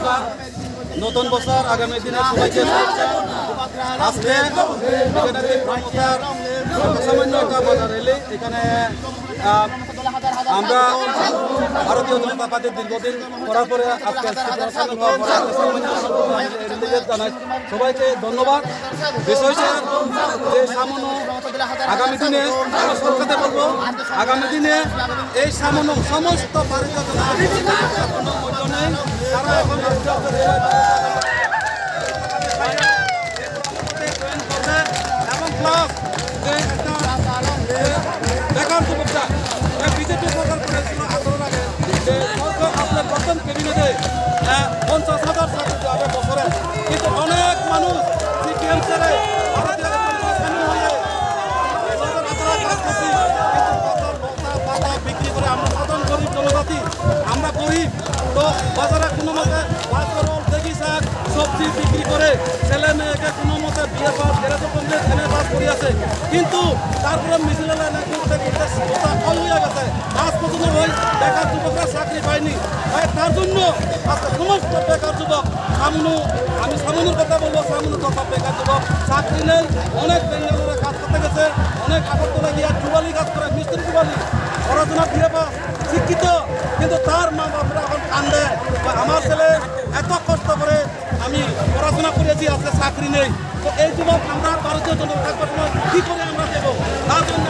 নমস্কার। নতুন বছর আগামী দিনে সবাইকে শুভেচ্ছা। আজকে এখানে প্রমোটার সামান্য একটা বাজার এলে এখানে আমরা ভারতীয় জনতা পার্টির দীর্ঘদিন করার পরে আজকে জানাই সবাইকে ধন্যবাদ। বিষয় যে সামান্য আগামী দিনে আমরা সরকারকে বলবো আগামী দিনে এই সামান্য সমস্ত ভারতীয় জনতা মূল্য নেই। তারা এখন এবং প্লাস বেকার যুবকরা বিজেপি সরকার করেছিল 18 আগে যে আপনার প্রথম ক্যাবিনেটে 50,000 ছাত্র যাবে বছরে, কিন্তু অনেক মানুষ সিপিএম ছেড়ে বিক্রি করে আমরা সাধারণ গরিব জনজাতি, আমরা গরিব তো বাজারে কোনো মতে দেখি শাক সবজি বিক্রি করে ছেলে মেয়েকে কোনো মতে বিয়ে পাস গ্যারেজ কমপ্লিট এনে পাস করে আছে, কিন্তু তারপরে মিছিলে লাইনে করতে করতে ফল হয়ে গেছে। আজ পর্যন্ত ওই বেকার যুবকরা চাকরি পায়নি। তার জন্য আজকে সমস্ত বেকার যুবক আমি সামনুর কথা বলবো, সামনুর কথা বেকার যুবক চাকরি নেই। অনেক বেঙ্গালুরে কাজ করতে গেছে, অনেক আগরতলা গিয়ে জুবালি কাজ করে, মিস্ত্রি জুবালি পড়াশোনা বিয়ে পাস শিক্ষিত, কিন্তু তার মা বাপরা এখন কান্দে আমার ছেলে এত কষ্ট করে আমি পড়াশোনা করেছি আজকে চাকরি নেই। তো এই যুবক আমরা ভারতীয় জনতা পার্টি কি করে আমরা দেবো? তার জন্য